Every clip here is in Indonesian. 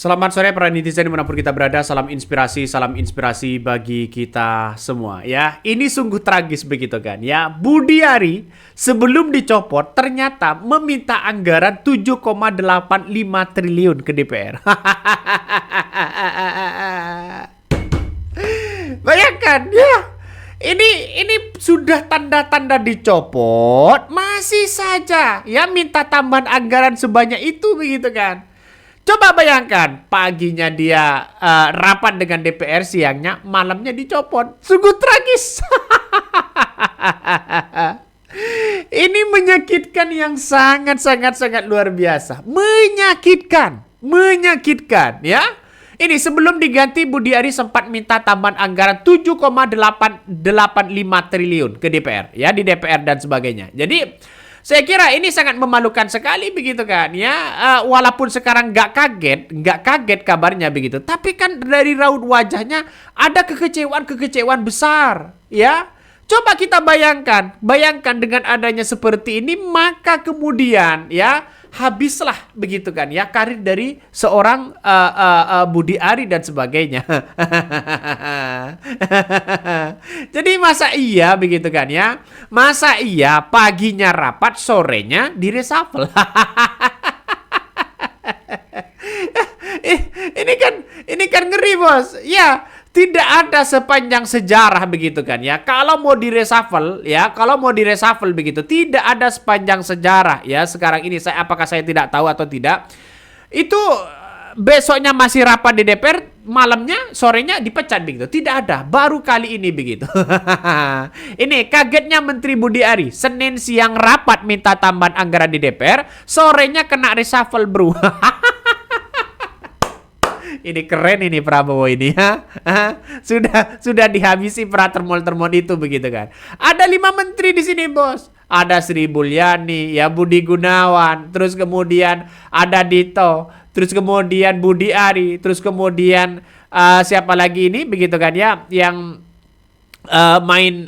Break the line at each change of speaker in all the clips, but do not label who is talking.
Selamat sore para netizen dimanapun kita berada. Salam inspirasi bagi kita semua ya. Ini sungguh tragis begitu kan ya. Budiari sebelum dicopot ternyata meminta anggaran 7,85 triliun ke DPR. Bayangkan ya. Ini sudah tanda-tanda dicopot, masih saja ya minta tambahan anggaran sebanyak itu begitu kan. Coba bayangkan, paginya dia rapat dengan DPR, siangnya, malamnya dicopot. Sungguh tragis. Ini menyakitkan yang sangat luar biasa. Menyakitkan ya. Ini sebelum diganti Budiari sempat minta tambahan anggaran 7,885 triliun ke DPR ya, di DPR dan sebagainya. Jadi saya kira ini sangat memalukan sekali begitu kan ya. Walaupun sekarang nggak kaget kabarnya begitu, tapi kan dari raut wajahnya ada kekecewaan besar ya. Coba kita bayangkan dengan adanya seperti ini, maka kemudian ya habislah begitu kan ya karir dari seorang Budiari dan sebagainya. Jadi masa iya begitu kan ya? Masa iya paginya rapat, sorenya di reshuffle? Ini kan ngeri bos. Ya, tidak ada sepanjang sejarah begitu kan ya. Kalau mau di reshuffle ya, begitu, tidak ada sepanjang sejarah ya. Sekarang ini apakah saya tidak tahu atau tidak? Itu besoknya masih rapat di DPR, malamnya, sorenya dipecat begitu. Tidak ada, baru kali ini begitu. Ini kagetnya Menteri Budiari. Senin siang rapat minta tambahan anggaran di DPR, sorenya kena reshuffle bro. Ini keren ini Prabowo ini ya. Sudah dihabisi pra termol itu begitu kan. Ada 5 menteri di sini bos. Ada Sri Mulyani, ya Budi Gunawan, terus kemudian ada Dito, terus kemudian Budiari, terus kemudian siapa lagi ini begitu kan ya, yang main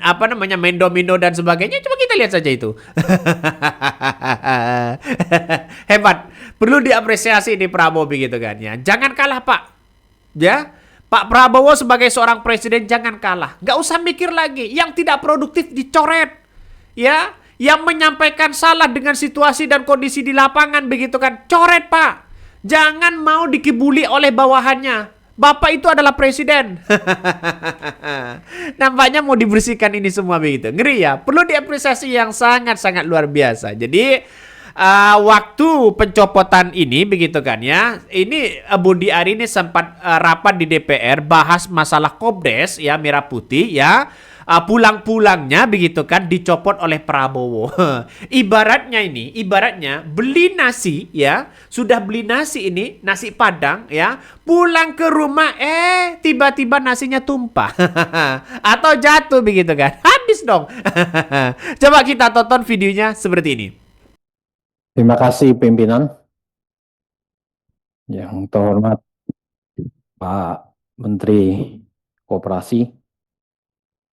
main domino dan sebagainya. Coba kita lihat saja itu. Hebat, perlu diapresiasi di Prabowo begitu kan ya. Jangan kalah Pak ya. Pak Prabowo sebagai seorang presiden jangan kalah. Gak usah mikir lagi. Yang tidak produktif dicoret ya. Yang menyampaikan salah dengan situasi dan kondisi di lapangan begitu kan, coret Pak. Jangan mau dikibuli oleh bawahannya. Bapak itu adalah presiden. Nampaknya mau dibersihkan ini semua begitu. Ngeri ya. Perlu diapresiasi yang sangat luar biasa. Jadi waktu pencopotan ini begitu kan ya. Ini Budiari ini sempat rapat di DPR bahas masalah Kopdes ya, merah putih ya. Pulang-pulangnya begitu kan dicopot oleh Prabowo. Ibaratnya beli nasi ya, sudah beli nasi ini, nasi Padang ya, pulang ke rumah tiba-tiba nasinya tumpah atau jatuh begitu kan, habis dong. Coba kita tonton videonya seperti ini.
Terima kasih pimpinan. Yang terhormat Pak Menteri Koperasi,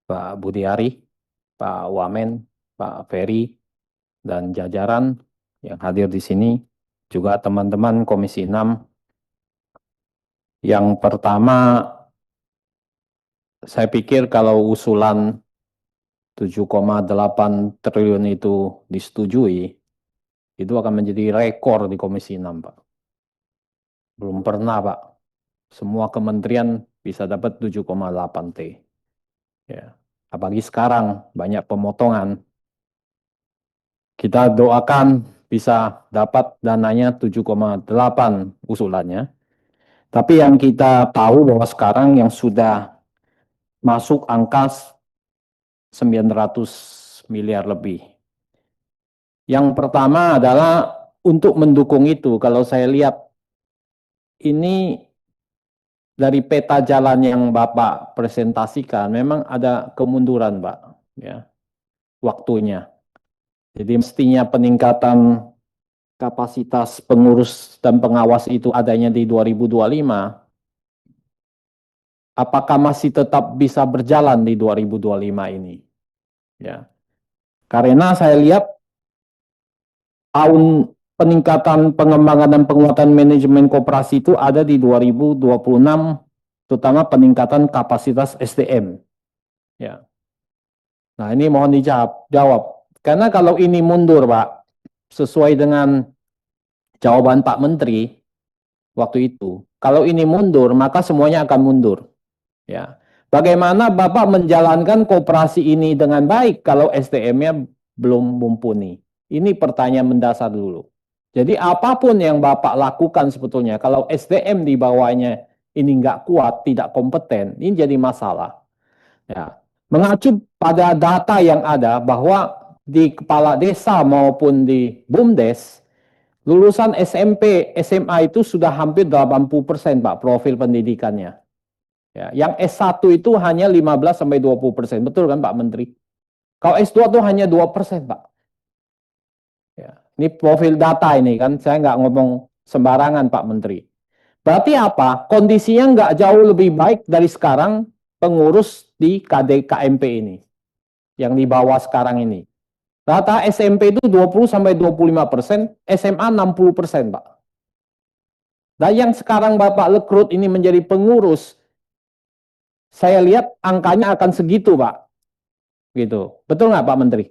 Pak Budiari, Pak Wamen, Pak Ferry, dan jajaran yang hadir di sini, juga teman-teman Komisi 6. Yang pertama, saya pikir kalau usulan 7,8 triliun itu disetujui, itu akan menjadi rekor di Komisi 6, Pak. Belum pernah, Pak. Semua kementerian bisa dapat 7,8 T. Ya. Apalagi sekarang banyak pemotongan. Kita doakan bisa dapat dananya 7,8 usulannya. Tapi yang kita tahu bahwa sekarang yang sudah masuk angka 900 miliar lebih. Yang pertama adalah untuk mendukung itu, kalau saya lihat ini dari peta jalan yang Bapak presentasikan, memang ada kemunduran, Pak, ya, waktunya. Jadi mestinya peningkatan kapasitas pengurus dan pengawas itu adanya di 2025. Apakah masih tetap bisa berjalan di 2025 ini? Ya. Karena saya lihat tahun peningkatan pengembangan dan penguatan manajemen koperasi itu ada di 2026, terutama peningkatan kapasitas SDM. Ya. Nah, ini mohon dijawab. Karena kalau ini mundur, Pak, sesuai dengan jawaban Pak Menteri waktu itu, kalau ini mundur, maka semuanya akan mundur. Ya. Bagaimana Bapak menjalankan koperasi ini dengan baik kalau SDM-nya belum mumpuni? Ini pertanyaan mendasar dulu. Jadi apapun yang Bapak lakukan sebetulnya, kalau SDM di bawahnya ini nggak kuat, tidak kompeten, ini jadi masalah. Ya. Mengacu pada data yang ada bahwa di kepala desa maupun di BUMDes, lulusan SMP, SMA itu sudah hampir 80% Pak profil pendidikannya. Ya, yang S1 itu hanya 15-20%. Betul kan Pak Menteri? Kalau S2 itu hanya 2% Pak. Ya, ini profil data ini kan, saya nggak ngomong sembarangan Pak Menteri. Berarti apa? Kondisinya nggak jauh lebih baik dari sekarang pengurus di KDKMP ini. Yang di bawah sekarang ini. Rata SMP itu 20-25%, SMA 60% Pak. Dan yang sekarang Bapak rekrut ini menjadi pengurus, saya lihat angkanya akan segitu, Pak. Gitu. Betul nggak, Pak Menteri?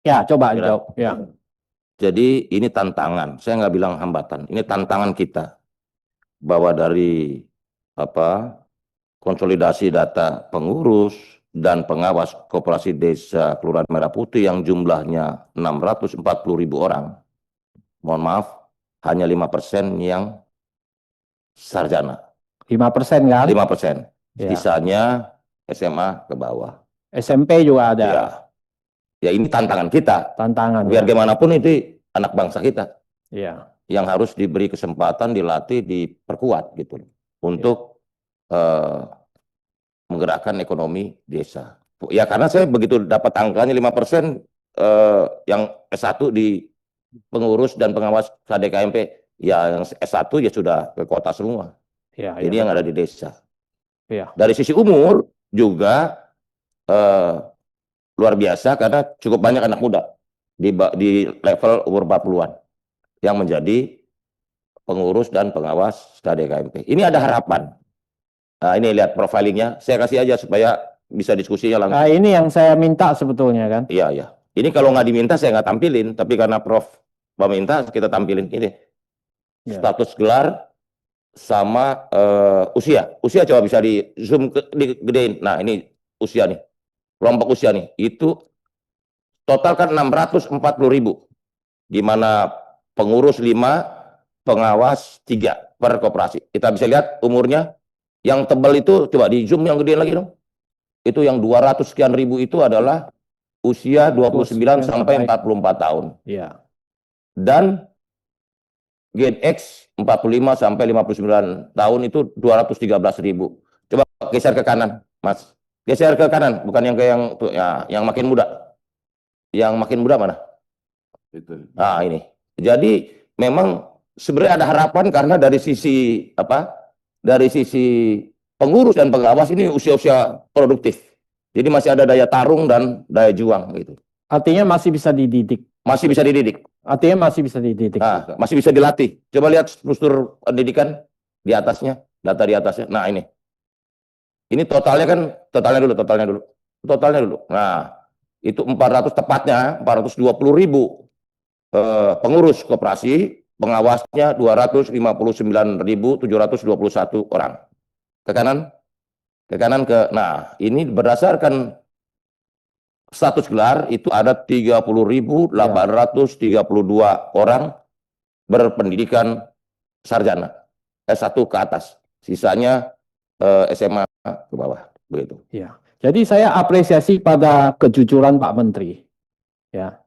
Ya, coba jawab. Ya.
Jadi ini tantangan. Saya nggak bilang hambatan. Ini tantangan kita bahwa dari konsolidasi data pengurus dan pengawas koperasi desa Kelurahan Merah Putih yang jumlahnya 640.000 orang. Mohon maaf, hanya 5% yang sarjana.
5% kan?
5%.
Ya.
Sisanya SMA ke bawah.
SMP juga ada.
Ya. Ya ini tantangan kita.
Tantangan.
Biar
Ya.
gimana pun itu anak bangsa kita.
Ya.
Yang harus diberi kesempatan, dilatih, diperkuat gitu untuk menggerakkan ekonomi desa. Ya karena saya begitu dapat angkanya 5% yang S1 di pengurus dan pengawas KDKMP, ya yang S1 ya sudah ke kota semua.
Ya,
Jadi
ya,
yang ada di desa.
Ya.
Dari sisi umur juga luar biasa karena cukup banyak anak muda di level umur 40-an yang menjadi pengurus dan pengawas KDKMP. Ini ada harapan. Nah, ini lihat profilingnya. Saya kasih aja supaya bisa diskusinya langsung.
Nah, ini yang saya minta sebetulnya kan.
Iya, iya. Ini kalau nggak diminta saya nggak tampilin, tapi karena Prof meminta kita tampilin ini.
Ya.
Status gelar sama usia. Usia coba bisa di zoom digedein. Nah, ini usia nih. Kelompok usia nih. Itu total kan 640.000. Di mana pengurus 5, pengawas 3 per koperasi. Kita bisa lihat umurnya. Yang tebal itu coba di zoom yang gede lagi dong. Itu yang 200 sekian ribu itu adalah usia 29 sampai 44 tahun.
Iya.
Dan Gen X 45 sampai 59 tahun itu 213.000. Coba geser ke kanan, Mas. Geser ke kanan, bukan yang ke yang tuh, ya, yang makin muda. Yang makin muda mana? Itu. Nah, ini. Jadi memang sebenarnya ada harapan karena dari sisi dari sisi pengurus dan pengawas ini usia-usia produktif. Jadi masih ada daya tarung dan daya juang gitu.
Artinya masih bisa dididik.
Masih bisa dididik.
Artinya masih bisa dididik.
Nah, masih bisa dilatih. Coba lihat struktur pendidikan di atasnya, data di atasnya. Nah, ini. Ini totalnya kan, totalnya dulu. Nah, itu 400 tepatnya 420.000 pengurus koperasi. Pengawasnya 259.721 orang. Ke kanan, nah ini berdasarkan status gelar itu ada 30.832 orang berpendidikan sarjana S1 ke atas. Sisanya SMA ke bawah, begitu.
Ya. Jadi saya apresiasi pada kejujuran Pak Menteri. Ya.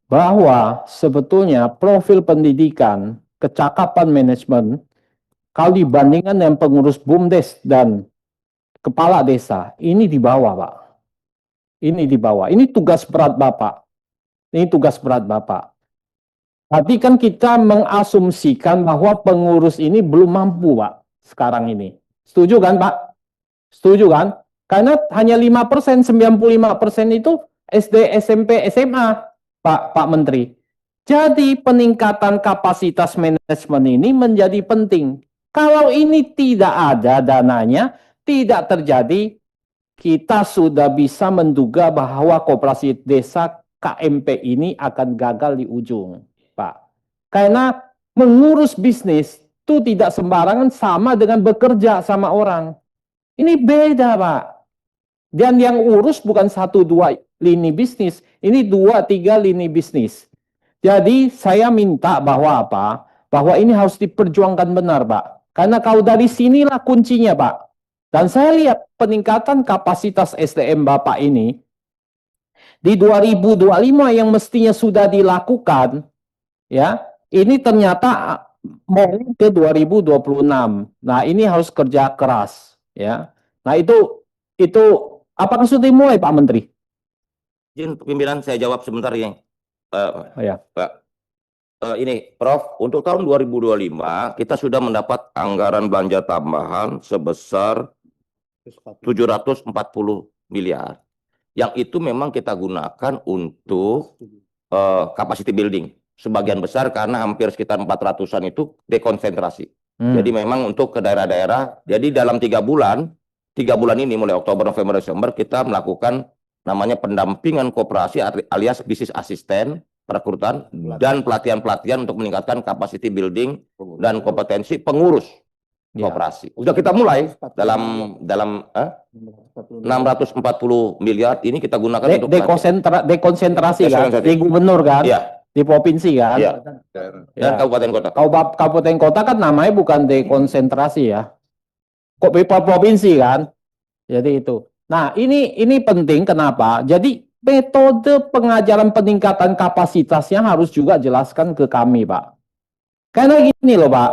Bahwa sebetulnya profil pendidikan, kecakapan manajemen, kalau dibandingkan dengan pengurus BUMDes dan kepala desa, ini di bawah, Pak. Ini di bawah. Ini tugas berat Bapak. Ini tugas berat Bapak. Tadi kan kita mengasumsikan bahwa pengurus ini belum mampu, Pak, sekarang ini. Setuju kan, Pak? Setuju kan? Karena hanya 5%, 95% itu SD, SMP, SMA. Pak Menteri. Jadi peningkatan kapasitas manajemen ini menjadi penting. Kalau ini tidak ada dananya, tidak terjadi, kita sudah bisa menduga bahwa koperasi desa KMP ini akan gagal di ujung, Pak. Karena mengurus bisnis itu tidak sembarangan sama dengan bekerja sama orang. Ini beda, Pak. Dan yang urus bukan 1-2 lini bisnis, ini 2-3 lini bisnis. Jadi saya minta bahwa apa? Bahwa ini harus diperjuangkan benar, Pak. Karena kalau dari sinilah kuncinya, Pak. Dan saya lihat peningkatan kapasitas SDM Bapak ini di 2025 yang mestinya sudah dilakukan, ya, ini ternyata mau ke 2026. Nah, ini harus kerja keras, ya. Nah, itu apakah sudah dimulai, Pak Menteri?
Izin pimpinan saya jawab sebentar ini.
Oh, ya.
Pak. Ini Prof, untuk tahun 2025 kita sudah mendapat anggaran belanja tambahan sebesar 740 miliar. Yang itu memang kita gunakan untuk capacity building. Sebagian besar karena hampir sekitar 400-an itu dekonsentrasi. Jadi memang untuk ke daerah-daerah. Jadi dalam 3 bulan ini mulai Oktober, November, Desember kita melakukan namanya pendampingan koperasi alias bisnis asisten, perekrutan dan pelatihan-pelatihan untuk meningkatkan capacity building dan kompetensi pengurus koperasi. Sudah kita mulai dalam 640 miliar ini kita gunakan untuk
dekonsentrasi kan, di gubernur kan, di provinsi kan,
dan kabupaten kota.
Kabupaten kota kan namanya bukan dekonsentrasi ya, kok provinsi kan, jadi itu. Nah ini penting kenapa? Jadi metode pengajaran peningkatan kapasitasnya harus juga jelaskan ke kami, Pak. Karena gini loh, Pak.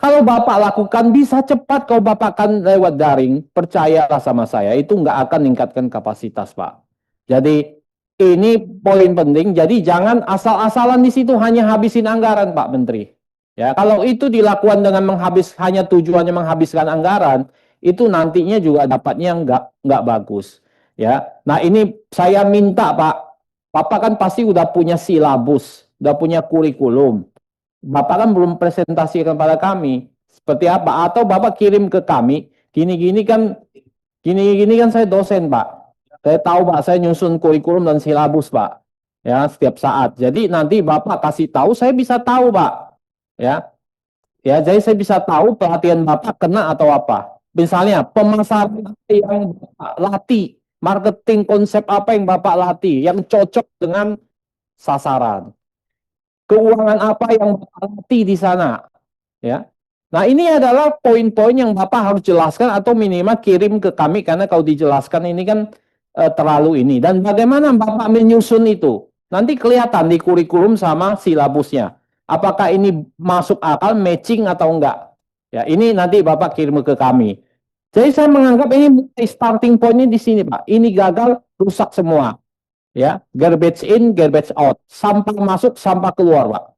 Kalau Bapak lakukan bisa cepat, kalau Bapak kan lewat daring, percayalah sama saya, itu nggak akan meningkatkan kapasitas, Pak. Jadi ini poin penting, jadi jangan asal-asalan di situ hanya habisin anggaran, Pak Menteri. Ya, kalau itu dilakukan dengan hanya tujuannya menghabiskan anggaran, itu nantinya juga dapatnya nggak bagus. Ya, nah ini saya minta Pak, Bapak kan pasti udah punya silabus, udah punya kurikulum. Bapak kan belum presentasikan pada kami seperti apa, atau Bapak kirim ke kami, gini-gini kan saya dosen, Pak. Saya tahu, Pak, saya nyusun kurikulum dan silabus, Pak. Ya, setiap saat. Jadi nanti Bapak kasih tahu, saya bisa tahu, Pak. Ya. Ya, jadi saya bisa tahu pelatihan Bapak kena atau apa. Misalnya pemasaran yang Bapak latih, marketing konsep apa yang Bapak latih yang cocok dengan sasaran. Keuangan apa yang Bapak latih di sana, ya. Nah, ini adalah poin-poin yang Bapak harus jelaskan atau minimal kirim ke kami karena kalau dijelaskan ini kan terlalu ini. Dan bagaimana Bapak menyusun itu? Nanti kelihatan di kurikulum sama silabusnya. Apakah ini masuk akal, matching atau enggak? Ya, ini nanti Bapak kirim ke kami. Jadi saya menganggap ini starting point-nya di sini, Pak. Ini gagal, rusak semua. Ya, garbage in, garbage out, sampah masuk, sampah keluar, Pak.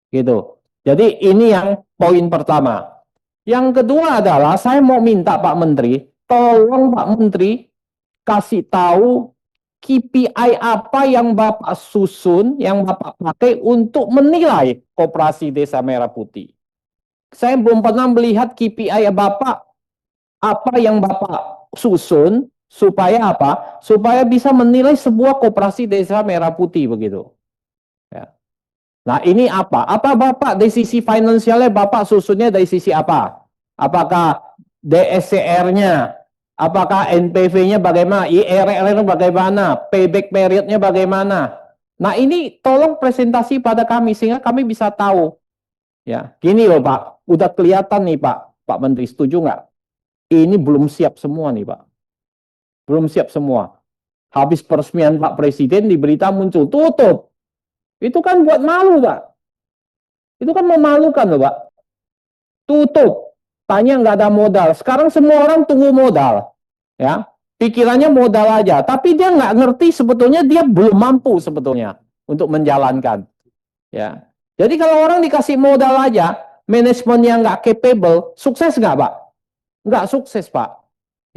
Gitu. Jadi ini yang poin pertama. Yang kedua adalah saya mau minta Pak Menteri, tolong Pak Menteri kasih tahu KPI apa yang Bapak susun, yang Bapak pakai untuk menilai Koperasi Desa Merah Putih. Saya belum pernah melihat KPI Bapak apa yang Bapak susun. Supaya apa? Supaya bisa menilai sebuah koperasi desa merah putih begitu. Ya. Nah ini apa? Apa Bapak dari sisi finansialnya Bapak susunnya dari sisi apa? Apakah DSCR-nya? Apakah NPV-nya bagaimana? IRR-nya bagaimana? Payback period-nya bagaimana? Nah ini tolong presentasi pada kami sehingga kami bisa tahu. Ya, gini loh Pak, udah kelihatan nih Pak Menteri, setuju nggak? Ini belum siap semua nih Pak. Belum siap semua. Habis peresmian Pak Presiden di berita muncul, tutup. Itu kan buat malu, Pak. Itu kan memalukan loh, Pak. Tutup. Tanya nggak ada modal. Sekarang semua orang tunggu modal. Ya, pikirannya modal aja. Tapi dia nggak ngerti sebetulnya dia belum mampu sebetulnya untuk menjalankan. Ya. Jadi kalau orang dikasih modal aja, manajemennya nggak capable, sukses nggak, Pak? Nggak sukses, Pak.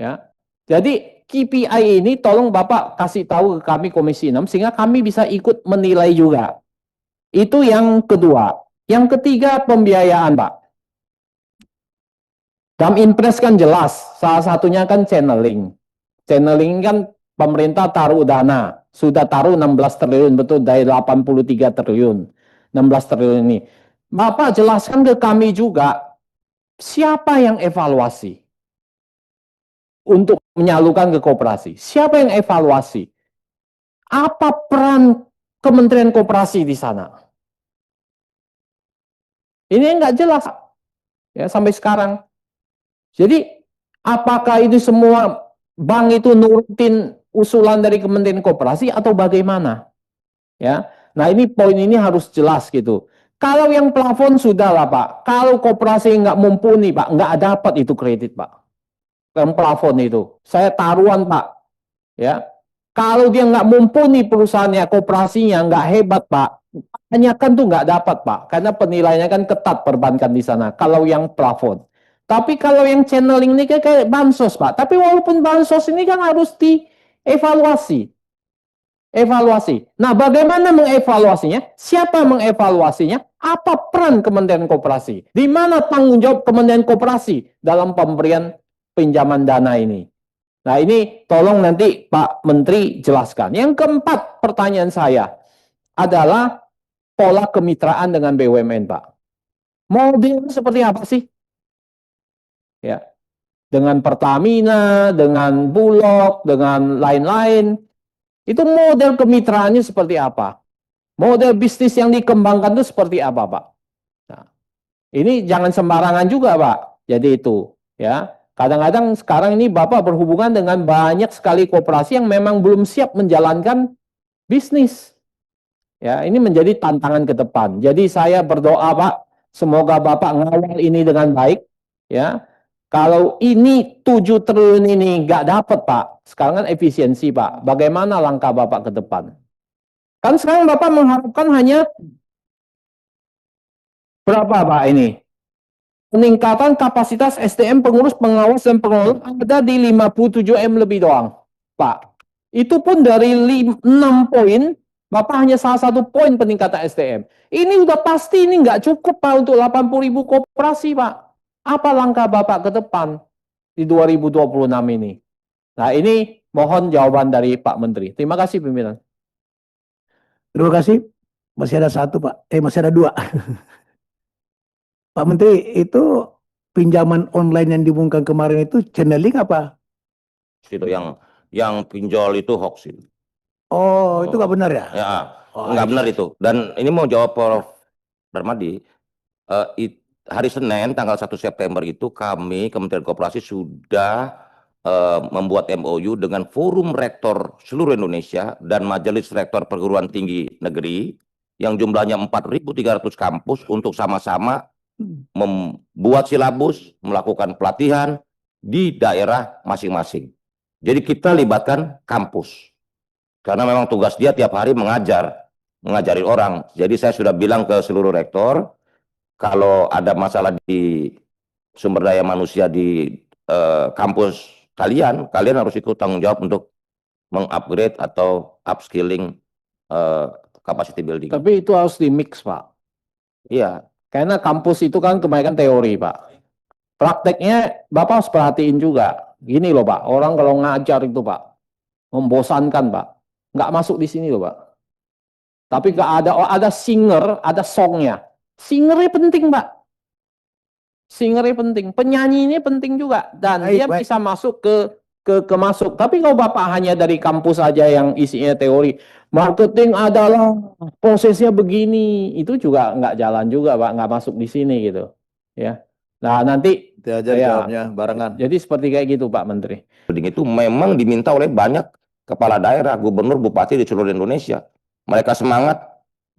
Ya. Jadi KPI ini tolong Bapak kasih tahu ke kami Komisi 6 sehingga kami bisa ikut menilai juga. Itu yang kedua. Yang ketiga pembiayaan, Pak. Dalam Impres kan jelas, salah satunya kan channeling. Channeling kan pemerintah taruh dana, sudah taruh 16 triliun, betul, dari 83 triliun. 16 triliun ini. Bapak jelaskan ke kami juga, siapa yang evaluasi untuk menyalurkan ke koperasi? Siapa yang evaluasi? Apa peran Kementerian Koperasi di sana? Ini nggak jelas ya sampai sekarang. Jadi apakah itu semua bank itu nurutin usulan dari Kementerian Koperasi atau bagaimana? Ya, nah ini poin ini harus jelas gitu. Kalau yang plafon sudah lah Pak. Kalau koperasi nggak mumpuni Pak, nggak dapat itu kredit Pak. Yang plafon itu, saya taruhan Pak. Ya, kalau dia nggak mumpuni perusahaannya, koperasinya nggak hebat Pak, tanyakan tuh nggak dapat Pak, karena penilaiannya kan ketat perbankan di sana. Kalau yang plafon. Tapi kalau yang channeling ini kayak bansos Pak. Tapi walaupun bansos ini kan harus dievaluasi. Evaluasi. Nah, bagaimana mengevaluasinya? Siapa mengevaluasinya? Apa peran Kementerian Koperasi? Di mana tanggung jawab Kementerian Koperasi dalam pemberian pinjaman dana ini? Nah, ini tolong nanti Pak Menteri jelaskan. Yang keempat pertanyaan saya adalah pola kemitraan dengan BUMN, Pak. Modelnya seperti apa sih? Ya, dengan Pertamina, dengan Bulog, dengan lain-lain. Itu model kemitraannya seperti apa? Model bisnis yang dikembangkan itu seperti apa, Pak? Nah, ini jangan sembarangan juga, Pak. Jadi itu, ya. Kadang-kadang sekarang ini Bapak berhubungan dengan banyak sekali koperasi yang memang belum siap menjalankan bisnis. Ya, ini menjadi tantangan ke depan. Jadi saya berdoa, Pak, semoga Bapak ngawal ini dengan baik, ya. Kalau ini 7 triliun ini nggak dapat, Pak. Sekarang kan efisiensi, Pak. Bagaimana langkah Bapak ke depan? Kan sekarang Bapak mengharapkan hanya berapa, Pak, ini? Peningkatan kapasitas SDM pengurus, pengawas, dan pengelola ada di 57M lebih doang, Pak. Itu pun dari 6 poin, Bapak hanya salah satu poin peningkatan SDM. Ini udah pasti ini nggak cukup, Pak, untuk 80.000 koperasi, Pak. Apa langkah Bapak ke depan di 2026 ini? Nah, ini mohon jawaban dari Pak Menteri. Terima kasih, pimpinan.
Terima kasih. Masih ada satu, Pak. Masih ada dua. Pak Menteri, itu pinjaman online yang diumumkan kemarin itu channeling apa?
Itu yang pinjol itu hoax itu.
Oh, itu nggak benar ya?
Ya,
Oh,
nggak benar itu. Dan ini mau jawab Prof. Darmadi. Hari Senin tanggal 1 September itu kami Kementerian Koperasi sudah membuat MOU dengan Forum Rektor seluruh Indonesia dan Majelis Rektor Perguruan Tinggi Negeri yang jumlahnya 4.300 kampus untuk sama-sama membuat silabus, melakukan pelatihan di daerah masing-masing. Jadi kita libatkan kampus. Karena memang tugas dia tiap hari mengajari orang. Jadi saya sudah bilang ke seluruh rektor, kalau ada masalah di sumber daya manusia di kampus kalian harus ikut tanggung jawab untuk mengupgrade atau upskilling capacity building.
Tapi itu harus di-mix, Pak.
Iya.
Karena kampus itu kan kebanyakan teori, Pak. Prakteknya Bapak harus perhatiin juga. Gini loh, Pak. Orang kalau ngajar itu, Pak, membosankan, Pak. Nggak masuk di sini loh, Pak. Tapi nggak ada singer, ada songnya. Singernya penting, Pak. Singernya penting. Penyanyi ini penting juga. Dan
Baik,
dia
baik.
bisa masuk ke masuk. Tapi kalau Bapak hanya dari kampus saja yang isinya teori, marketing adalah prosesnya begini, itu juga nggak jalan juga, Pak. Nggak masuk di sini gitu. Ya. Nah, nanti
Diajar
ya,
jawabnya barengan.
jadi seperti kayak gitu, Pak Menteri.
Itu memang diminta oleh banyak kepala daerah, gubernur, bupati di seluruh Indonesia. Mereka semangat,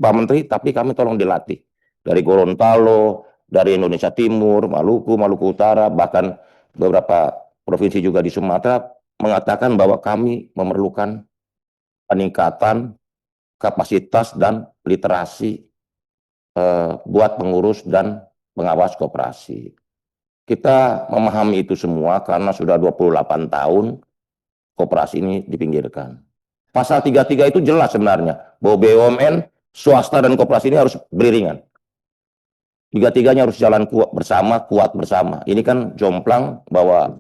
Pak Menteri, tapi kami tolong dilatih. Dari Gorontalo, dari Indonesia Timur, Maluku, Maluku Utara, bahkan beberapa provinsi juga di Sumatera, mengatakan bahwa kami memerlukan peningkatan kapasitas dan literasi buat pengurus dan pengawas koperasi. Kita memahami itu semua karena sudah 28 tahun koperasi ini dipinggirkan. Pasal 33 itu jelas sebenarnya bahwa BUMN, swasta dan koperasi ini harus beriringan. Tiga-tiganya harus jalan kuat bersama. Ini kan jomplang bahwa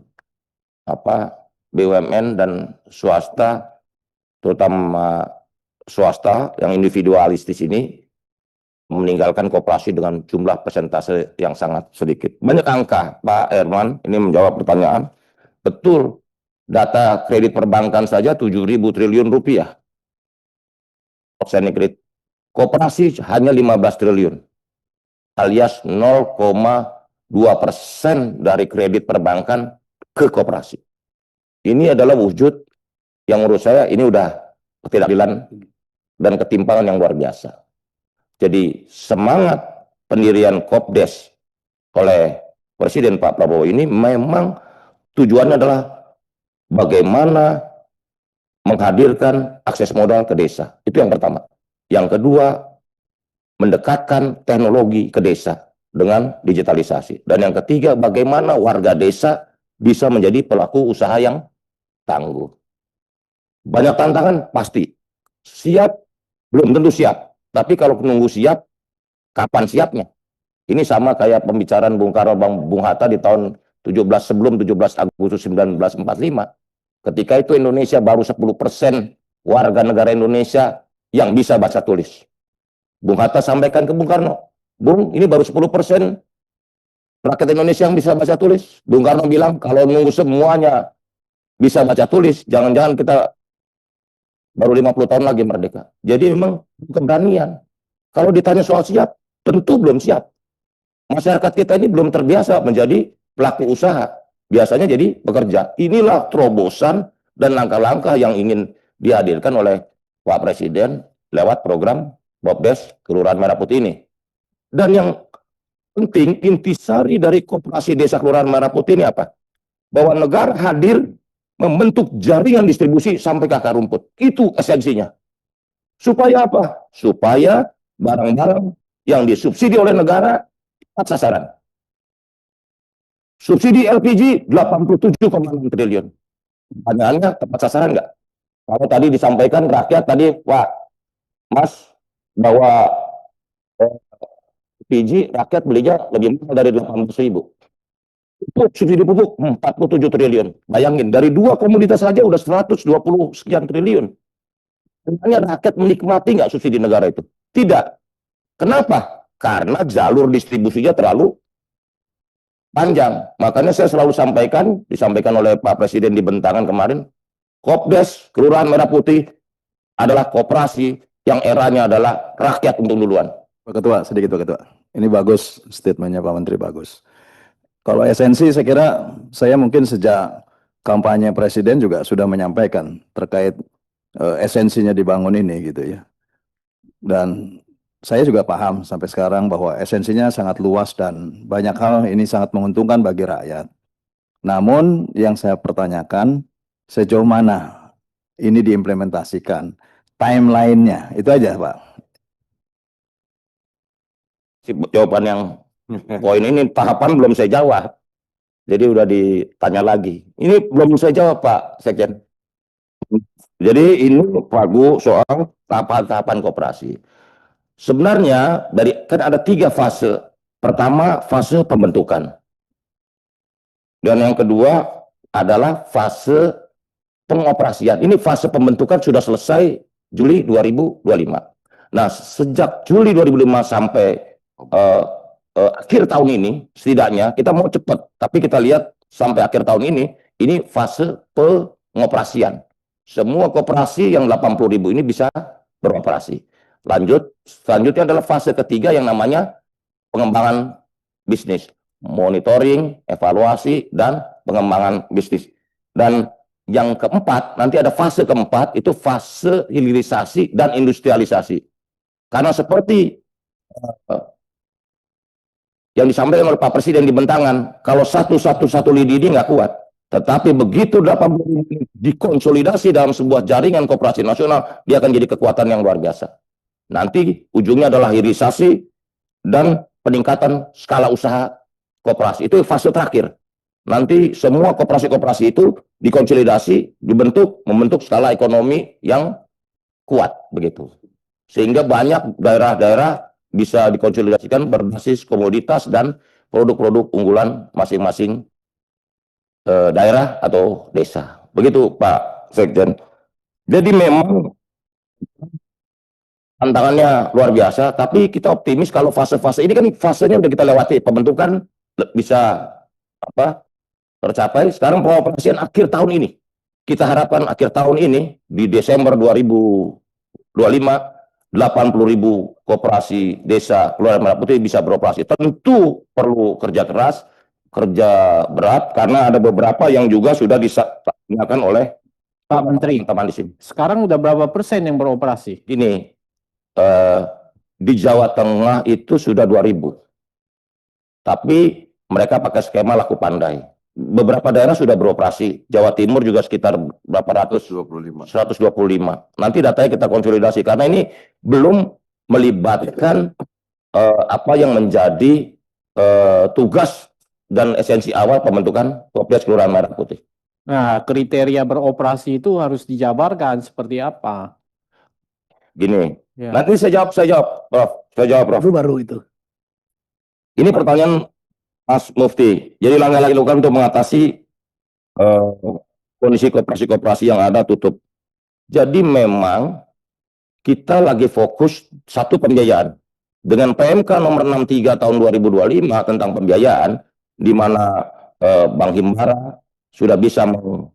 BUMN dan swasta, terutama swasta yang individualistis ini meninggalkan koperasi dengan jumlah persentase yang sangat sedikit. Banyak angka, Pak Herman, ini menjawab pertanyaan. Betul, data kredit perbankan saja 7.000 triliun rupiah. Outstanding kredit. Koperasi hanya 15 triliun. Alias 0,2% dari kredit perbankan ke koperasi. Ini adalah wujud yang menurut saya ini udah ketidakadilan dan ketimpangan yang luar biasa. Jadi semangat pendirian Kopdes oleh Presiden Pak Prabowo ini memang tujuannya adalah bagaimana menghadirkan akses modal ke desa. Itu yang pertama. Yang kedua, mendekatkan teknologi ke desa dengan digitalisasi. Dan yang ketiga, bagaimana warga desa bisa menjadi pelaku usaha yang tangguh. Banyak tantangan pasti. Siap, belum tentu siap. Tapi kalau menunggu siap, kapan siapnya? Ini sama kayak pembicaraan Bung Karno, Bung Hatta di tahun 17 Agustus 1945. Ketika itu Indonesia baru 10% warga negara Indonesia yang bisa baca tulis. Bung Hatta sampaikan ke Bung Karno, Bung, ini baru 10% rakyat Indonesia yang bisa baca tulis. Bung Karno bilang, kalau nunggu semuanya bisa baca tulis, jangan-jangan kita baru 50 tahun lagi merdeka. Jadi memang keberanian. Kalau ditanya soal siap, tentu belum siap. Masyarakat kita ini belum terbiasa menjadi pelaku usaha. Biasanya jadi pekerja. Inilah terobosan dan langkah-langkah yang ingin dihadirkan oleh Pak Presiden lewat program Kopdes Kelurahan Merah Putih ini. Dan yang penting, intisari dari koperasi desa Kelurahan Merah Putih ini apa? Bahwa negara hadir membentuk jaringan distribusi sampai ke akar rumput. Itu esensinya. Supaya apa? Supaya barang-barang yang disubsidi oleh negara tepat sasaran. Subsidi LPG 87,6 triliun. Pertanyaannya tepat sasaran nggak? Kalau tadi disampaikan rakyat tadi, Pak Mas, bahwa LPG rakyat belinya lebih mahal dari 800.000. Pupuk, subsidi pupuk 47 triliun. Bayangin, dari dua komoditas saja udah 120 sekian triliun. Sebenarnya rakyat menikmati nggak subsidi negara itu? Tidak. Kenapa? Karena jalur distribusinya terlalu panjang. Makanya saya selalu disampaikan oleh Pak Presiden di Bentangan kemarin, Kopdes Kelurahan Merah Putih adalah koperasi yang eranya adalah rakyat untuk duluan.
Pak Ketua, sedikit Pak Ketua. Ini bagus statementnya Pak Menteri, bagus. Kalau esensi saya kira saya mungkin sejak kampanye Presiden juga sudah menyampaikan terkait esensinya dibangun ini gitu ya. Dan saya juga paham sampai sekarang bahwa esensinya sangat luas dan banyak hal ini sangat menguntungkan bagi rakyat. Namun yang saya pertanyakan sejauh mana ini diimplementasikan, timeline-nya, itu aja Pak.
Jawaban yang poin ini tahapan belum saya jawab. Jadi udah ditanya lagi. Ini belum saya jawab Pak Sekjen. Jadi ini Pak soal tahapan-tahapan koperasi. Sebenarnya kan ada 3 fase. Pertama fase pembentukan. Dan yang kedua adalah fase pengoperasian. Ini fase pembentukan sudah selesai Juli 2025. Nah, sejak Juli 2005 sampai akhir tahun ini, setidaknya kita mau cepat, tapi kita lihat sampai akhir tahun ini fase pengoperasian. Semua koperasi yang 80.000 ini bisa beroperasi. Selanjutnya adalah fase ketiga yang namanya pengembangan bisnis, monitoring, evaluasi, dan pengembangan bisnis. Dan yang keempat, nanti ada fase keempat, itu fase hilirisasi dan industrialisasi. Karena seperti yang disampaikan oleh Pak Presiden di Bentangan, kalau satu lidi ini nggak kuat. Tetapi begitu 80.000 dikonsolidasi dalam sebuah jaringan koperasi nasional, dia akan jadi kekuatan yang luar biasa. Nanti ujungnya adalah hilirisasi dan peningkatan skala usaha koperasi. Itu fase terakhir. nanti semua koperasi-koperasi itu dikonsolidasi, membentuk skala ekonomi yang kuat begitu. Sehingga banyak daerah-daerah bisa dikonsolidasikan berbasis komoditas dan produk-produk unggulan masing-masing daerah atau desa. Begitu Pak Sekjen. Jadi memang tantangannya luar biasa, tapi kita optimis kalau fase-fase ini kan fasenya udah kita lewati, pembentukan bisa tercapai. Sekarang pengoperasian akhir tahun ini. Kita harapkan akhir tahun ini di Desember 2025 80.000 koperasi desa Kelurahan Merah Putih bisa beroperasi. Tentu perlu kerja keras, kerja berat, karena ada beberapa yang juga sudah dilakukan oleh
Pak Menteri,
teman-teman di sini.
sekarang udah berapa persen yang beroperasi?
Ini di Jawa Tengah itu sudah 2.000. Tapi mereka pakai skema laku pandai. Beberapa daerah sudah beroperasi. Jawa Timur juga sekitar berapa ratus? 125. Nanti datanya kita konsolidasi karena ini belum melibatkan apa yang menjadi tugas dan esensi awal pembentukan Kopdes Kelurahan Merah Putih.
Nah, kriteria beroperasi itu harus dijabarkan seperti apa?
Gini,
Ya.
nanti saya jawab, Prof.
Itu baru itu.
Ini pertanyaan Mas Mufti. Jadi langkah-langkah dilakukan untuk mengatasi kondisi koperasi-koperasi yang ada tutup. Jadi memang kita lagi fokus satu pembiayaan. Dengan PMK nomor 63 tahun 2025 tentang pembiayaan, di mana Bank Himbara sudah bisa melakukan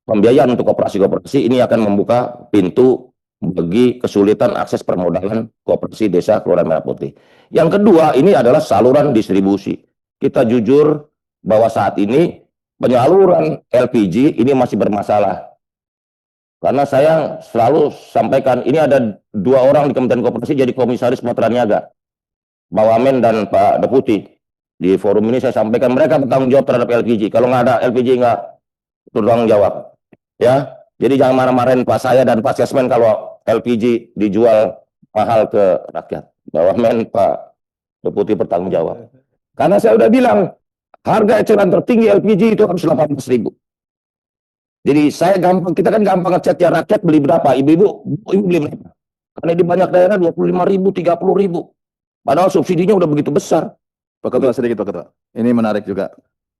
pembiayaan untuk koperasi-koperasi, ini akan membuka pintu bagi kesulitan akses permodalan koperasi desa Kelurahan Merah Putih. Yang kedua, ini adalah saluran distribusi. Kita jujur bahwa saat ini penyaluran LPG ini masih bermasalah. Karena saya selalu sampaikan, ini ada 2 orang di Kementerian Koperasi jadi komisaris matra niaga, Pak Wamen dan Pak Deputi. Di forum ini saya sampaikan mereka bertanggung jawab terhadap LPG. Kalau nggak ada LPG nggak bertanggung jawab. Ya, jadi jangan marah-marahin Pak saya dan Pak Sesmen kalau LPG dijual mahal ke rakyat. Pak Wamen, Pak Deputi bertanggung jawab. Karena saya udah bilang, harga eceran tertinggi LPG itu harus 18.000. Jadi kita kan gampang ngecek ya, rakyat beli berapa, ibu beli berapa. Karena di banyak daerah 25.000, 30.000. Padahal subsidinya udah begitu besar.
Pak Ketua, sedikit Pak Ketua. Ini menarik juga.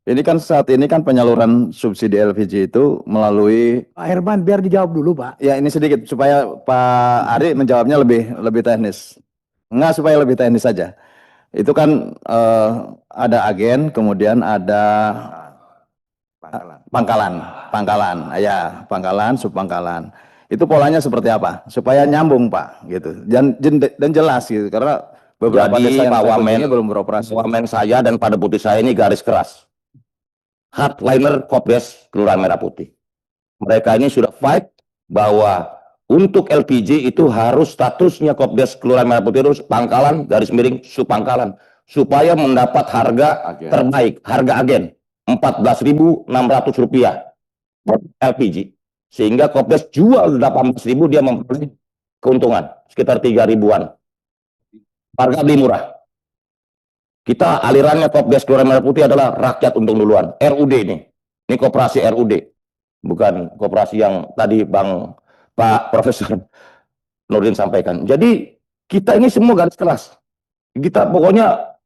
Ini kan saat ini kan penyaluran subsidi LPG itu melalui,
Pak Herman, biar dijawab dulu, Pak.
ya ini sedikit supaya Pak Ari menjawabnya lebih teknis. Enggak, supaya lebih teknis saja. Itu kan ada agen, kemudian ada pangkalan, ya pangkalan, subpangkalan. Itu polanya seperti apa? Supaya nyambung Pak, gitu. Dan jelas gitu, karena beberapa
Jadi
desa yang
Pak
saya
Wamen,
kunjungi belum beroperasi.
Wamen saya dan Pak Deputi saya ini garis keras. Hardliner Kopdes Kelurahan Merah Putih. Mereka ini sudah fight bahwa untuk LPG itu harus statusnya Kopdes Kelurahan Merah Putih harus pangkalan garis miring subpangkalan supaya mendapat harga terbaik, harga agen Rp14.600 per LPG. Sehingga Kopdes jual 18.000 dia memperoleh keuntungan sekitar 3.000-an. Harga beli murah. Kita alirannya Kopdes Kelurahan Merah Putih adalah rakyat untung duluan. RUD ini. Ini koperasi RUD. Bukan koperasi yang tadi Pak Profesor Nurdin sampaikan. Jadi kita ini semua garis keras. Kita pokoknya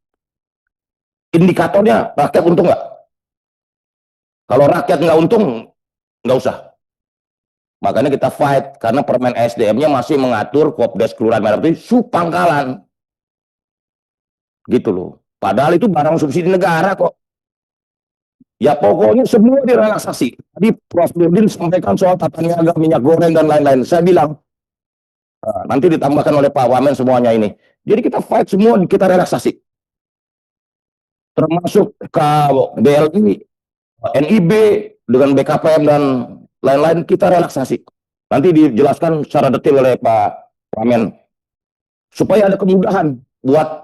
indikatornya rakyat untung nggak? Kalau rakyat nggak untung, nggak usah. Makanya kita fight karena Permen SDM-nya masih mengatur Kopdes Kelurahan Merah Putih subpangkalan. Gitu loh. Padahal itu barang subsidi negara kok. Ya pokoknya semua direlaksasi. Tadi Prof. Nurdin sampaikan soal tata niaga, minyak goreng dan lain-lain. Saya bilang nanti ditambahkan oleh Pak Wamen semuanya ini. Jadi kita fight semua, kita relaksasi. Termasuk BLI, NIB dengan BKPM dan lain-lain kita relaksasi. Nanti dijelaskan secara detail oleh Pak Wamen supaya ada kemudahan buat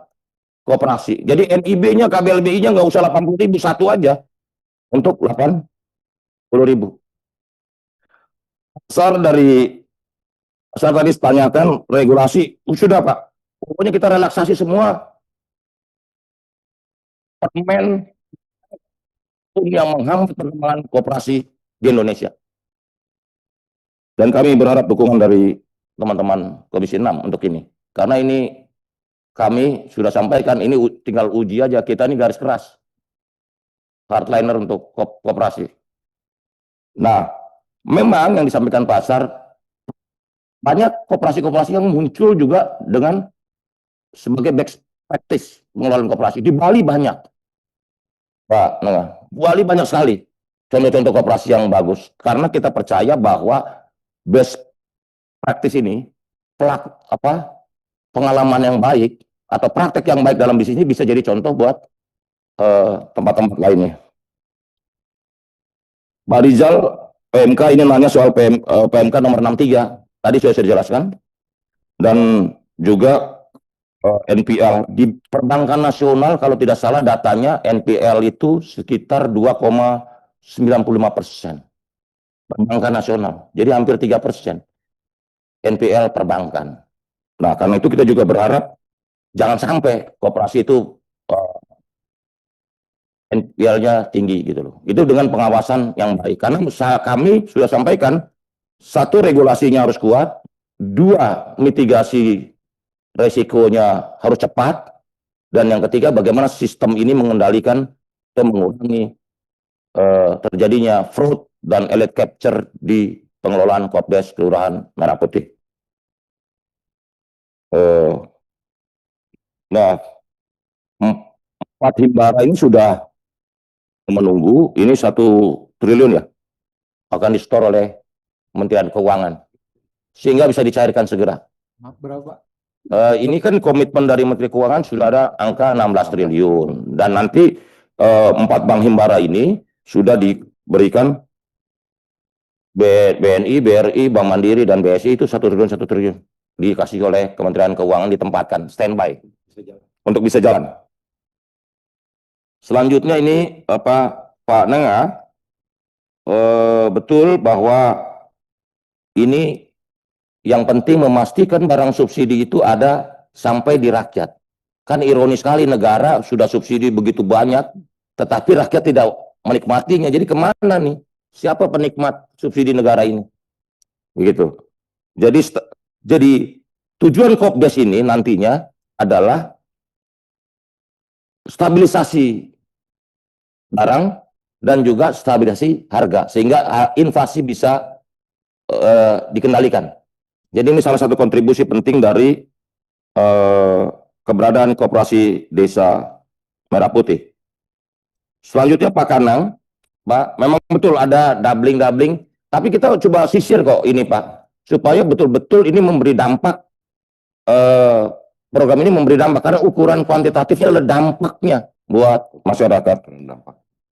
koperasi. Jadi NIB-nya, KBLBI-nya nggak usah 80.000 satu aja untuk 80.000. Dasar tadi tanyakan regulasi, sudah Pak. Pokoknya kita relaksasi semua. Permen yang menghambat perkembangan koperasi di Indonesia. Dan kami berharap dukungan dari teman-teman Komisi 6 untuk ini. Karena ini kami sudah sampaikan, ini tinggal uji aja, kita ini garis keras. Hardliner untuk koperasi. Nah, memang yang disampaikan pasar, banyak koperasi-koperasi yang muncul juga dengan sebagai best practice pengelolaan koperasi. Di Bali banyak. Pak, nah, Bali banyak sekali contoh-contoh koperasi yang bagus. Karena kita percaya bahwa best practice ini, pengalaman yang baik, atau praktek yang baik dalam bisnis ini bisa jadi contoh buat tempat-tempat lainnya. Pak Rizal, PMK ini nanya soal PMK nomor 63. Tadi sudah saya jelaskan. Dan juga NPL. Di perbankan nasional kalau tidak salah datanya NPL itu sekitar 2,95%. Perbankan nasional. Jadi hampir 3%. NPL perbankan. Nah, karena itu kita juga berharap jangan sampai koperasi itu NPL-nya tinggi gitu loh. Itu dengan pengawasan yang baik. Karena kami sudah sampaikan, satu, regulasinya harus kuat, dua, mitigasi resikonya harus cepat, dan yang ketiga, bagaimana sistem ini mengendalikan dan mengurangi terjadinya fraud dan elite capture di pengelolaan Kopdes Kelurahan Merah Putih. Nah, 4 himbara ini sudah menunggu, ini 1 triliun ya, akan disetor oleh Kementerian Keuangan, sehingga bisa dicairkan segera.
Berapa?
Ini kan komitmen dari Menteri Keuangan sudah ada angka 16 triliun, dan nanti 4 bank himbara ini sudah diberikan BNI, BRI, Bank Mandiri, dan BSI itu 1 triliun dikasih oleh Kementerian Keuangan, ditempatkan standby untuk bisa jalan. Selanjutnya ini Pak Nenga, betul bahwa ini yang penting memastikan barang subsidi itu ada sampai di rakyat. Kan ironis sekali, negara sudah subsidi begitu banyak, tetapi rakyat tidak menikmatinya. Jadi kemana nih? Siapa penikmat subsidi negara ini? Begitu. Jadi tujuan Kopdes ini nantinya adalah stabilisasi barang dan juga stabilisasi harga, sehingga inflasi bisa dikendalikan. Jadi ini salah satu kontribusi penting dari keberadaan Koperasi Desa Merah Putih. Selanjutnya Pak Kanang, Pak, memang betul ada doubling, tapi kita coba sisir kok ini Pak, supaya betul-betul ini memberi dampak, program ini memberi dampak, karena ukuran kuantitatifnya adalah dampaknya buat masyarakat.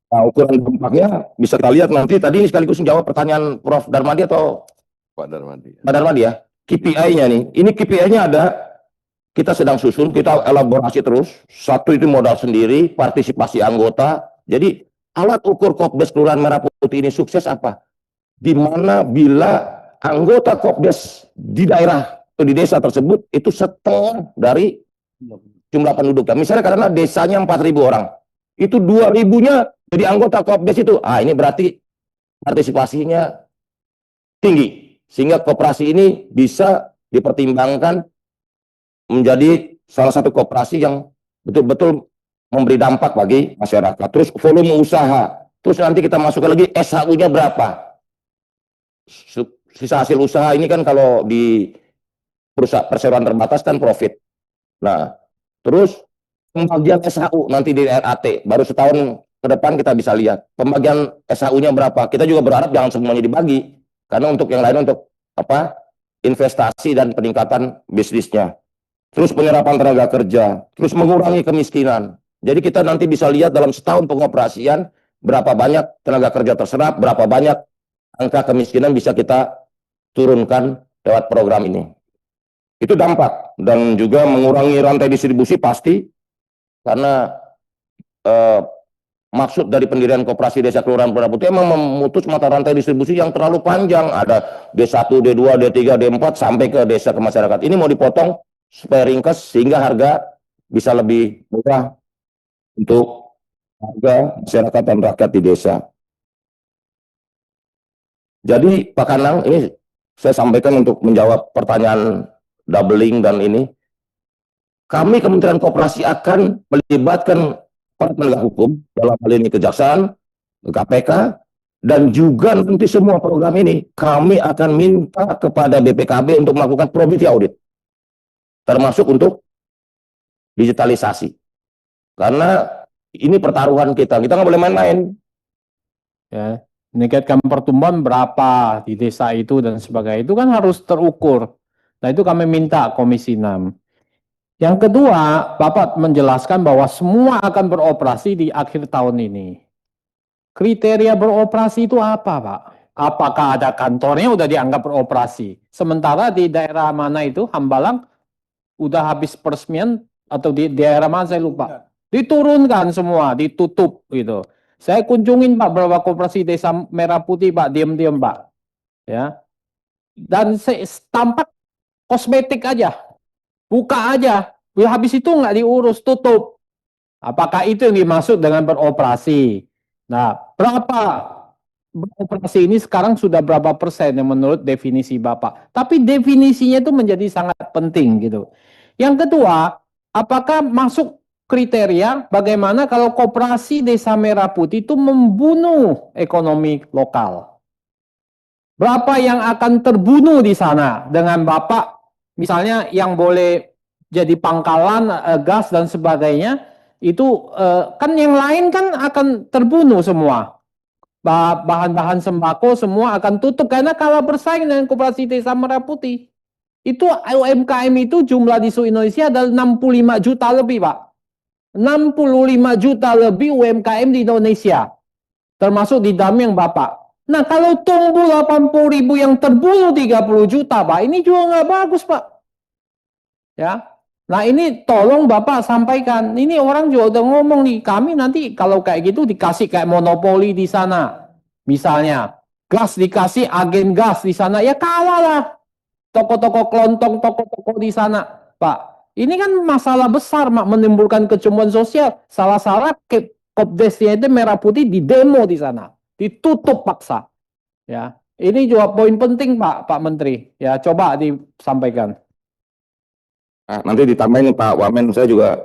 Nah, ukuran dampaknya bisa kita lihat nanti. Tadi ini sekaligus menjawab pertanyaan Prof. Darmadi atau
Pak Darmadi.
Pak Darmadi ya. KPI-nya nih, ini KPI-nya ada, kita sedang susun, kita elaborasi terus. Satu itu modal sendiri, partisipasi anggota. Jadi alat ukur Kopdes Kelurahan Merah Putih ini sukses apa? Di mana bila anggota Kopdes di daerah atau di desa tersebut itu setengah dari jumlah penduduknya. Misalnya karena desanya 4.000 orang, itu 2.000-nya jadi anggota Kopdes itu. Ah, ini berarti partisipasinya tinggi, sehingga koperasi ini bisa dipertimbangkan menjadi salah satu koperasi yang betul-betul memberi dampak bagi masyarakat. Terus volume usaha, terus nanti kita masukkan lagi SHU-nya berapa. Sisa hasil usaha ini kan kalau di perusahaan perseroan terbatas kan profit. Nah, terus pembagian SHU nanti di RAT, baru setahun ke depan kita bisa lihat pembagian SHU-nya berapa. Kita juga berharap jangan semuanya dibagi, karena untuk yang lain untuk investasi dan peningkatan bisnisnya. Terus penyerapan tenaga kerja, terus mengurangi kemiskinan. Jadi kita nanti bisa lihat dalam setahun pengoperasian berapa banyak tenaga kerja terserap, berapa banyak angka kemiskinan bisa kita turunkan lewat program ini. Itu dampak, dan juga mengurangi rantai distribusi pasti, karena maksud dari pendirian Koperasi Desa Kelurahan Merah Putih memang memutus mata rantai distribusi yang terlalu panjang. Ada D1, D2, D3, D4 sampai ke desa ke masyarakat. Ini mau dipotong supaya ringkas sehingga harga bisa lebih murah untuk warga, masyarakat dan rakyat di desa. Jadi Pak Kanang, ini saya sampaikan untuk menjawab pertanyaan doubling dan ini. Kami Kementerian Koperasi akan melibatkan para penegak hukum, dalam hal ini Kejaksaan, KPK, dan juga nanti semua program ini kami akan minta kepada BPKB untuk melakukan probity audit, termasuk untuk digitalisasi. Karena ini pertaruhan kita nggak boleh main-main.
Ya, meningkatkan pertumbuhan berapa di desa itu dan sebagainya itu kan harus terukur. Nah, itu kami minta Komisi 6. Yang kedua, Bapak menjelaskan bahwa semua akan beroperasi di akhir tahun ini. Kriteria beroperasi itu apa, Pak? Apakah ada kantornya udah dianggap beroperasi? Sementara di daerah mana itu, Hambalang, udah habis peresmian atau di daerah mana saya lupa. Diturunkan semua, ditutup gitu. Saya kunjungin Pak beberapa koperasi desa Merah Putih Pak, diam-diam Pak. Ya. Dan tampak kosmetik aja. Buka aja. Habis itu nggak diurus, tutup. Apakah itu yang dimaksud dengan beroperasi? Nah, berapa beroperasi ini sekarang sudah berapa persen yang menurut definisi Bapak? Tapi definisinya itu menjadi sangat penting gitu. Yang kedua, apakah masuk kriteria bagaimana kalau koperasi Desa Merah Putih itu membunuh ekonomi lokal? Berapa yang akan terbunuh di sana dengan Bapak, misalnya yang boleh jadi pangkalan gas dan sebagainya, itu kan yang lain kan akan terbunuh semua. Bahan-bahan sembako semua akan tutup karena kalah bersaing dengan koperasi Desa Merah Putih. Itu UMKM itu jumlah di seluruh Indonesia adalah 65 juta lebih, Pak. 65 juta lebih UMKM di Indonesia. Termasuk di dalam yang Bapak. Nah, kalau tumbuh 80.000 yang terbunuh 30 juta, Pak, ini juga nggak bagus, Pak. Ya. Nah, ini tolong Bapak sampaikan. Ini orang juga udah ngomong nih, kami nanti kalau kayak gitu dikasih kayak monopoli di sana. Misalnya, gas dikasih agen gas di sana, ya kalah lah. Toko-toko kelontong, toko-toko di sana, Pak. Ini kan masalah besar, Mak, menimbulkan kecemburuan sosial. Salah-salah Kopdesnya itu Merah Putih di demo di sana. Ditutup paksa. Ya, ini juga poin penting Pak Menteri. Ya, coba disampaikan.
Nah, nanti ditambahin Pak Wamen, saya juga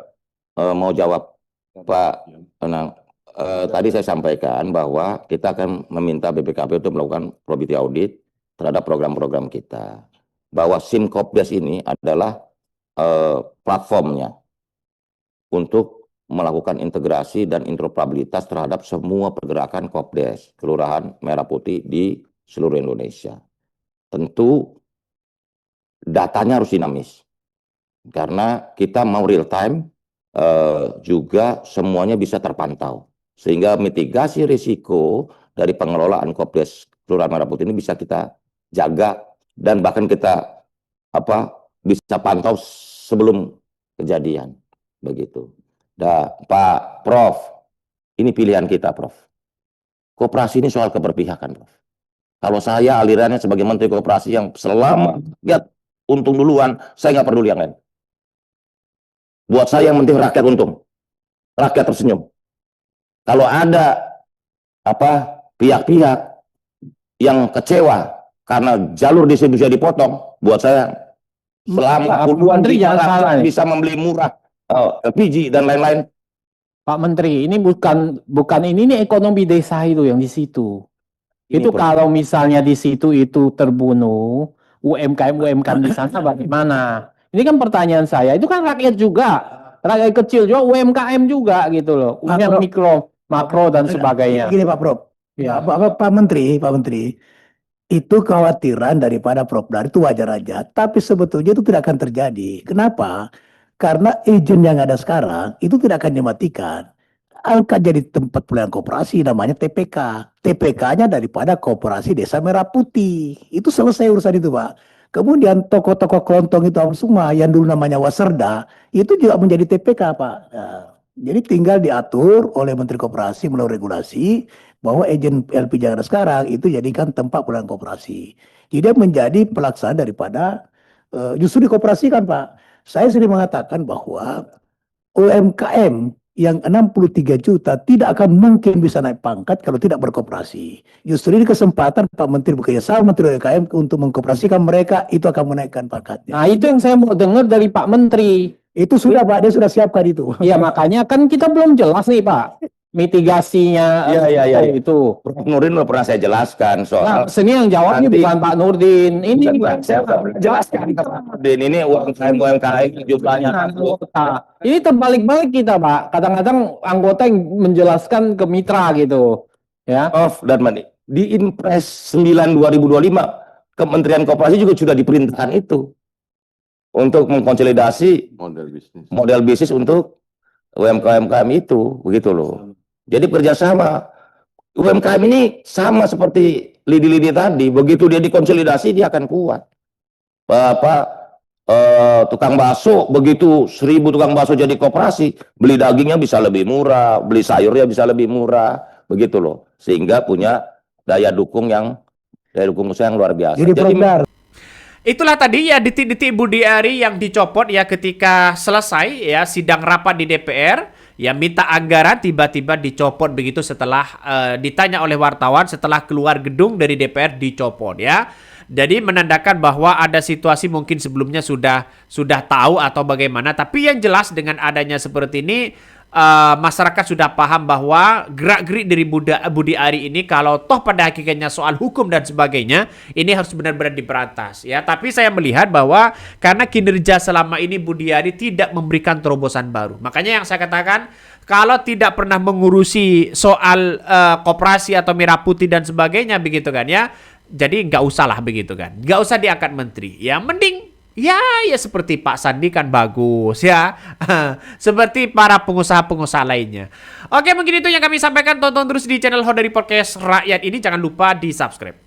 mau jawab Pak Tenang. Tadi saya sampaikan bahwa kita akan meminta BPKB untuk melakukan probity audit terhadap program-program kita. Bahwa SIM Kopdes ini adalah platformnya untuk melakukan integrasi dan interoperabilitas terhadap semua pergerakan Kopdes, Kelurahan Merah Putih di seluruh Indonesia. Tentu datanya harus dinamis, karena kita mau real time, juga semuanya bisa terpantau. Sehingga mitigasi risiko dari pengelolaan Kopdes Kelurahan Merah Putih ini bisa kita jaga dan bahkan kita bisa pantau sebelum kejadian. Begitu. Nah, Pak Prof, ini pilihan kita, Prof. Koperasi ini soal keberpihakan, Prof. Kalau saya alirannya sebagai Menteri Koperasi yang selama lihat untung duluan, saya nggak peduli yang lain. Buat saya yang penting rakyat untung, rakyat tersenyum. Kalau ada pihak-pihak yang kecewa karena jalur distribusi dipotong, buat saya selama puluhan juta bisa membeli murah LPG dan lain-lain.
Pak Menteri, ini bukan ini ekonomi desa itu yang di situ. Itu kalau misalnya di situ itu terbunuh, UMKM di sana bagaimana? Ini kan pertanyaan saya. Itu kan rakyat juga, rakyat kecil juga, UMKM juga gitu loh. Punya mikro, makro dan sebagainya.
Gini Pak Prof, ya. Pak Menteri, itu kekhawatiran daripada Prof Dar itu wajar aja. Tapi sebetulnya itu tidak akan terjadi. Kenapa? Karena izin yang ada sekarang itu tidak akan dimatikan. Angkat jadi tempat pelayanan koperasi namanya TPK. TPK-nya daripada Koperasi Desa Merah Putih. Itu selesai urusan itu, Pak. Kemudian toko-toko kelontong itu semua yang dulu namanya Waserda itu juga menjadi TPK, Pak. Nah, jadi tinggal diatur oleh Menteri Koperasi melalui regulasi bahwa agen LPG yang ada sekarang itu jadikan tempat pelayanan koperasi. Jadi dia menjadi pelaksana daripada justru dikoperasikan, Pak. Saya sering mengatakan bahwa UMKM yang 63 juta tidak akan mungkin bisa naik pangkat kalau tidak berkoperasi. Justru ini kesempatan Pak Menteri bekerja sama Menteri UMKM untuk mengkoperasikan mereka, itu akan menaikkan pangkatnya.
Nah, itu yang saya mau dengar dari Pak Menteri.
Itu sudah Pak, dia sudah siapkan itu.
Ya, makanya kan kita belum jelas nih, Pak. Mitigasinya
Iya.
itu.
Prof Nurdin udah pernah saya jelaskan
Nah,
soal
sini yang jawabnya
nanti-
bukan Pak Nurdin. Ini
Bukan, saya udah jelaskan ke Pak Nurdin, ini UMKM jumlahnya
anggota. Ini terbalik-balik kita, Pak. Kadang-kadang anggota yang menjelaskan ke mitra gitu. Ya.
Prof dan Mani. Di Inpres 9 2025 Kementerian Koperasi juga sudah diperintahkan itu untuk mengkonsolidasi model bisnis untuk UMKM itu, begitu loh. Jadi kerjasama UMKM ini sama seperti lidi-lidi tadi, begitu dia dikonsolidasi dia akan kuat. Tukang bakso, begitu 1000 tukang bakso jadi koperasi, beli dagingnya bisa lebih murah, beli sayurnya bisa lebih murah, begitu loh. Sehingga punya daya dukung usaha yang luar biasa.
Jadi Prokdar,
Itulah tadi ya detik-detik Budi Ari yang dicopot ya ketika selesai ya sidang rapat di DPR, ya minta anggaran tiba-tiba dicopot begitu setelah ditanya oleh wartawan setelah keluar gedung dari DPR dicopot ya. Jadi menandakan bahwa ada situasi mungkin sebelumnya sudah tahu atau bagaimana, tapi yang jelas dengan adanya seperti ini masyarakat sudah paham bahwa gerak-gerik dari Budi Ari ini kalau toh pada hakikatnya soal hukum dan sebagainya ini harus benar-benar diberantas ya. Tapi saya melihat bahwa karena kinerja selama ini Budi Ari tidak memberikan terobosan baru. Makanya yang saya katakan kalau tidak pernah mengurusi soal koperasi atau merah putih dan sebagainya begitu kan ya. Jadi nggak usah lah begitu kan. Nggak usah diangkat menteri. Ya mending ya seperti Pak Sandi kan bagus ya. Seperti para pengusaha-pengusaha lainnya. Oke, mungkin itu yang kami sampaikan. Tonton terus di channel Hodari Podcast Rakyat ini. Jangan lupa di subscribe.